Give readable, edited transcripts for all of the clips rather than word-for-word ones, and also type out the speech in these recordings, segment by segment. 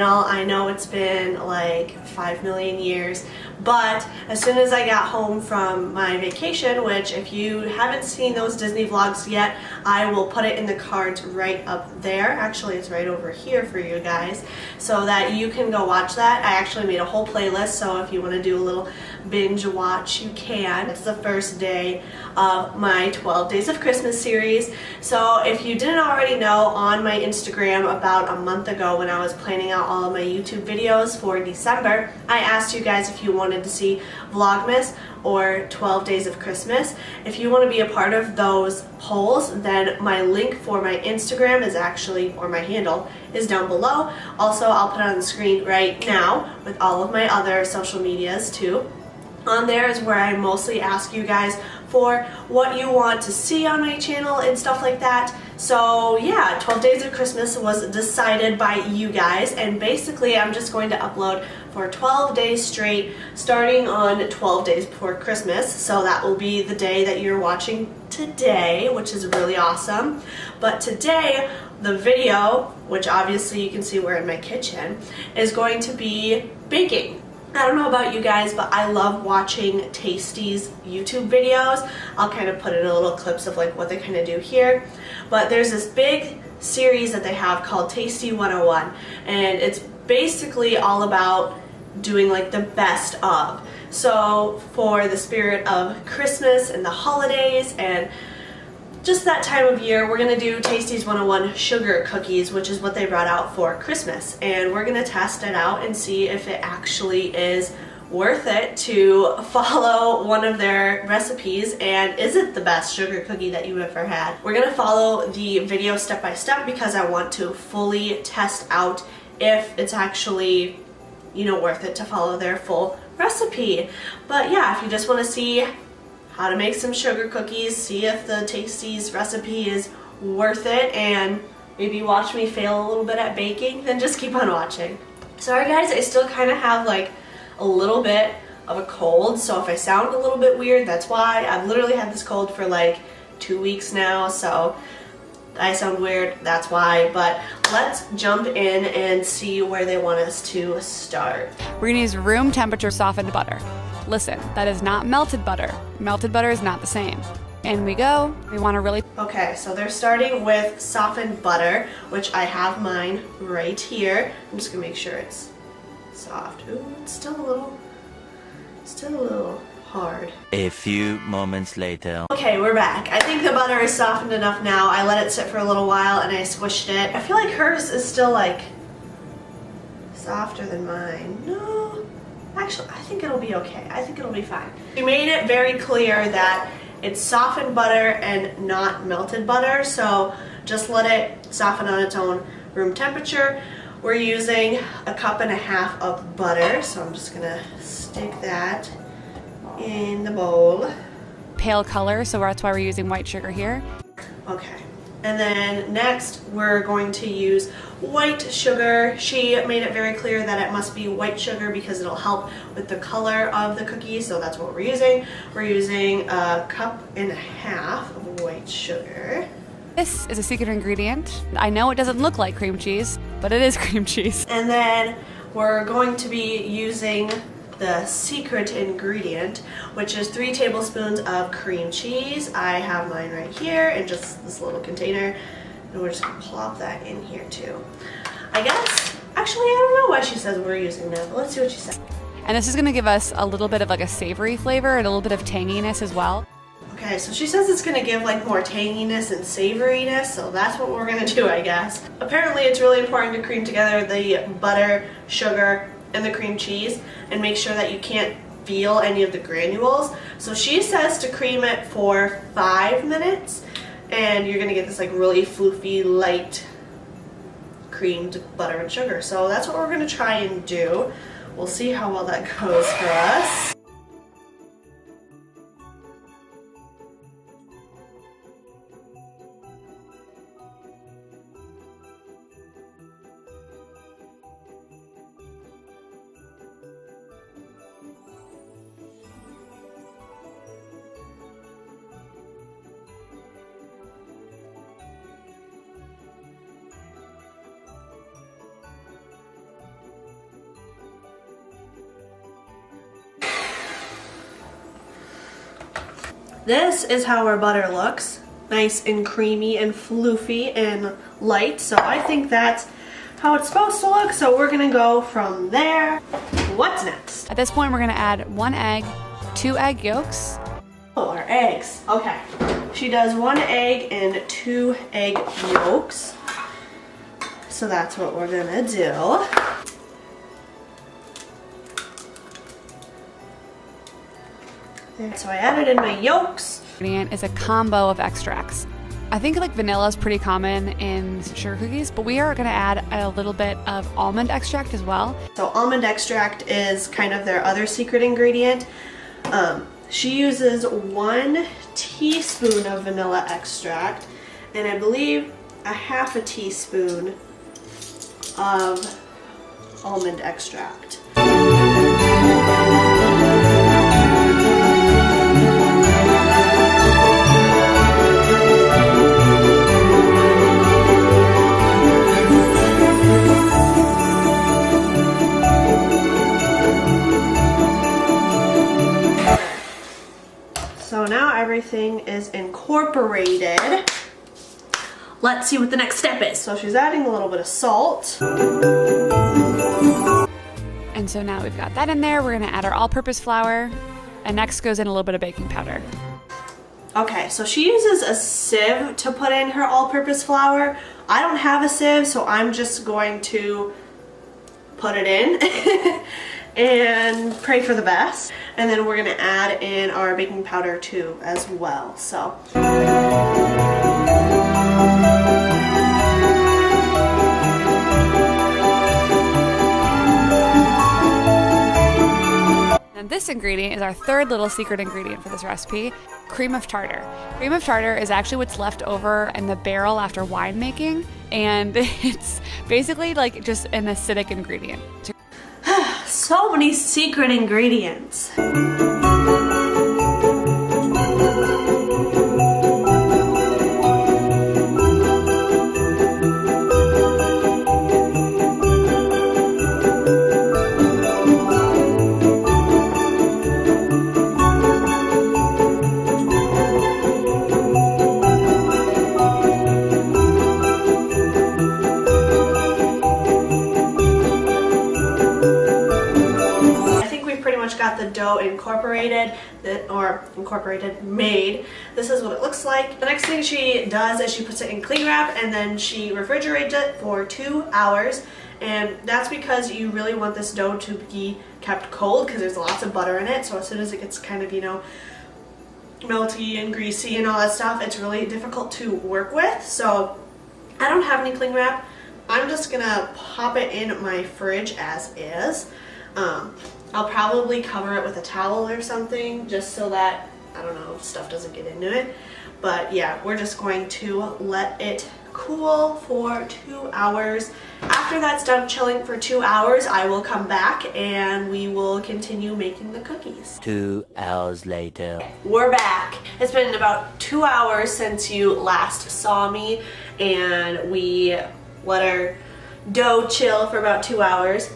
channel. I know it's been like 5 million years, but as soon as I got home from my vacation, which if you haven't seen those Disney vlogs yet, I will put it in the cards right up there. Actually, it's right over here for you guys so that you can go watch that. I actually made a whole playlist, so if you want to do a little binge watch, you can. It's the first day of my 12 Days of Christmas series. So if you didn't already know, on my Instagram about a month ago when I was planning out all of my YouTube videos for December, I asked you guys if you wanted to see Vlogmas or 12 Days of Christmas. If you want to be a part of those polls, then my link for my Instagram is actually, or my handle, is down below. Also, I'll put it on the screen right now with all of my other social medias too. On there is where I mostly ask you guys for what you want to see on my channel and stuff like that. So yeah, 12 Days of Christmas was decided by you guys, and basically I'm just going to upload for 12 days straight starting on 12 days before Christmas. So that will be the day that you're watching today, which is really awesome. But today the video, which obviously you can see we're in my kitchen, is going to be baking. I don't know about you guys, but I love watching Tasty's YouTube videos. I'll kind of put in a little clips of like what they kind of do here. But there's this big series that they have called Tasty 101, and it's basically all about doing like the best of. So for the spirit of Christmas and the holidays and just that time of year, we're going to do Tasty's 101 sugar cookies, which is what they brought out for Christmas. And we're going to test it out and see if it actually is worth it to follow one of their recipes, and is it the best sugar cookie that you've ever had. We're going to follow the video step by step because I want to fully test out if it's actually, you know, worth it to follow their full recipe. But yeah, if you just want to see how to make some sugar cookies, see if the Tasty's recipe is worth it, and maybe watch me fail a little bit at baking, then just keep on watching. Sorry guys, I still kind of have like a little bit of a cold, so if I sound a little bit weird, that's why. I've literally had this cold for like 2 weeks now, so I sound weird, that's why. But let's jump in and see where they want us to start. We're gonna use room temperature softened butter. Listen, that is not melted butter. Melted butter is not the same. In we go. We want to really... Okay, so they're starting with softened butter, which I have mine right here. I'm just gonna make sure it's soft. Ooh, it's still a little hard. A few moments later. Okay, we're back. I think the butter is softened enough now. I let it sit for a little while and I squished it. I feel like hers is still like softer than mine. No. Actually, I think it'll be okay. I think it'll be fine. We made it very clear that it's softened butter and not melted butter, so just let it soften on its own room temperature. We're using 1.5 cups of butter, so I'm just gonna stick that in the bowl. Pale color, so that's why we're using white sugar here. Okay. And then next we're going to use white sugar. She made it very clear that it must be white sugar because it'll help with the color of the cookie, so that's what we're using. We're using 1.5 cups of white sugar. This is a secret ingredient. I know it doesn't look like cream cheese, but it is cream cheese. And then we're going to be using the secret ingredient, which is 3 tablespoons of cream cheese. I have mine right here in just this little container, and we're just gonna plop that in here too. I guess, actually I don't know why she says we're using that, but let's see what she said. And this is gonna give us a little bit of like a savory flavor and a little bit of tanginess as well. Okay, so she says it's gonna give like more tanginess and savoriness, so that's what we're gonna do, I guess. Apparently it's really important to cream together the butter, sugar, and the cream cheese and make sure that you can't feel any of the granules. So she says to cream it for 5 minutes, and you're gonna get this like really floofy, light creamed butter and sugar. So that's what we're gonna try and do. We'll see how well that goes for us. this is how our butter looks. Nice and creamy and floofy and light. So I think that's how it's supposed to look. So we're gonna go from there. What's next? At this point, we're gonna add 1 egg, 2 egg yolks. Oh, our eggs. Okay. She does 1 egg and 2 egg yolks. So that's what we're gonna do. So I added in my yolks. Ingredient is a combo of extracts. I think like vanilla is pretty common in sugar cookies, but we are gonna add a little bit of almond extract as well. So almond extract is kind of their other secret ingredient. She uses 1 teaspoon of vanilla extract and I believe a half a teaspoon of almond extract. So now everything is incorporated. Let's see what the next step is. So she's adding a little bit of salt. And so now we've got that in there. We're gonna add our all-purpose flour, and next goes in a little bit of baking powder. Okay, so she uses a sieve to put in her all-purpose flour. I don't have a sieve, so I'm just going to put it in and pray for the best. And then we're gonna add in our baking powder too as well. So. And this ingredient is our third little secret ingredient for this recipe, cream of tartar. Cream of tartar is actually what's left over in the barrel after winemaking, and it's basically like just an acidic ingredient. So many secret ingredients. Got the dough made. This is what it looks like. The next thing she does is she puts it in cling wrap and then she refrigerates it for 2 hours, and that's because you really want this dough to be kept cold because there's lots of butter in it. So as soon as it gets kind of, you know, melty and greasy and all that stuff, it's really difficult to work with. So I don't have any cling wrap. I'm just gonna pop it in my fridge as is. I'll probably cover it with a towel or something just so that, I don't know, stuff doesn't get into it. But yeah, we're just going to let it cool for 2 hours. After that's done chilling for 2 hours, I will come back and we will continue making the cookies. 2 hours later. We're back. It's been about 2 hours since you last saw me, and we let our dough chill for about 2 hours.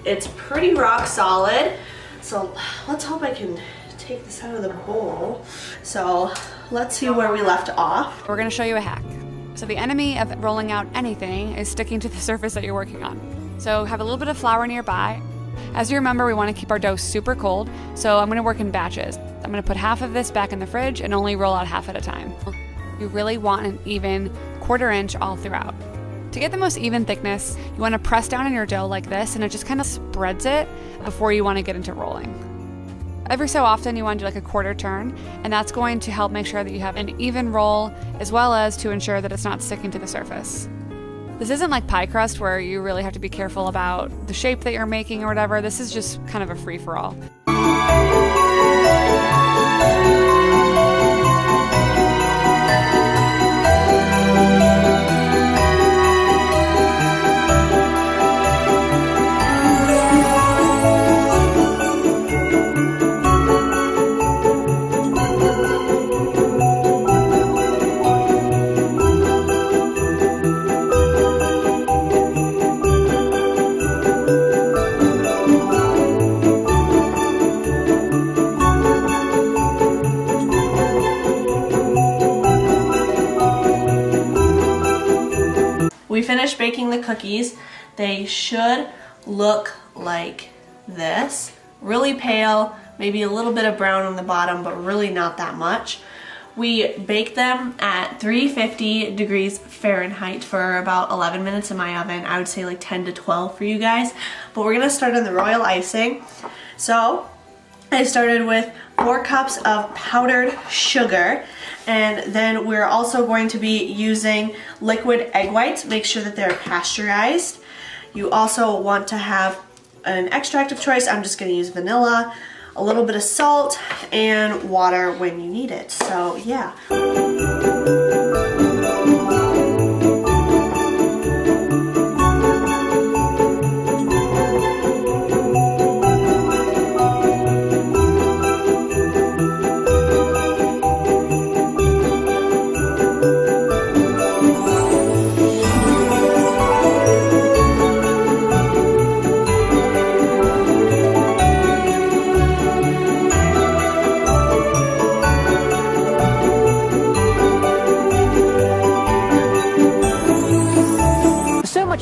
It's pretty rock solid, so let's hope I can take this out of the bowl. So let's see where we left off. We're gonna show you a hack. So the enemy of rolling out anything is sticking to the surface that you're working on. So have a little bit of flour nearby. As you remember, we wanna keep our dough super cold, so I'm gonna work in batches. I'm gonna put half of this back in the fridge and only roll out half at a time. You really want an even 1/4 inch all throughout. To get the most even thickness, you want to press down on your dough like this, and it just kind of spreads it before you want to get into rolling. Every so often you want to do like a 1/4 turn, and that's going to help make sure that you have an even roll, as well as to ensure that it's not sticking to the surface. This isn't like pie crust where you really have to be careful about the shape that you're making or whatever. This is just kind of a free-for-all. cookies, they should look like this. Really pale, maybe a little bit of brown on the bottom, but really not that much. We bake them at 350 degrees Fahrenheit for about 11 minutes in my oven. I would say like 10 to 12 for you guys. But we're gonna start on the royal icing. So I started with 4 cups of powdered sugar, and then we're also going to be using liquid egg whites. Make sure that they're pasteurized. You also want to have an extract of choice. I'm just going to use vanilla, a little bit of salt, and water when you need it. So yeah.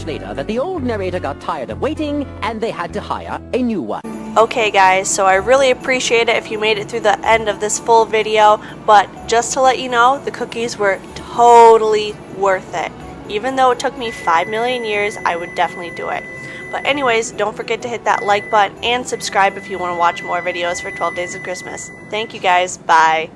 Later that the old narrator got tired of waiting and they had to hire a new one. Okay guys, so I really appreciate it if you made it through the end of this full video, but just to let you know, the cookies were totally worth it. Even though it took me 5 million years, I would definitely do it. But anyways, don't forget to hit that like button and subscribe if you want to watch more videos for 12 Days of Christmas. Thank you guys, bye.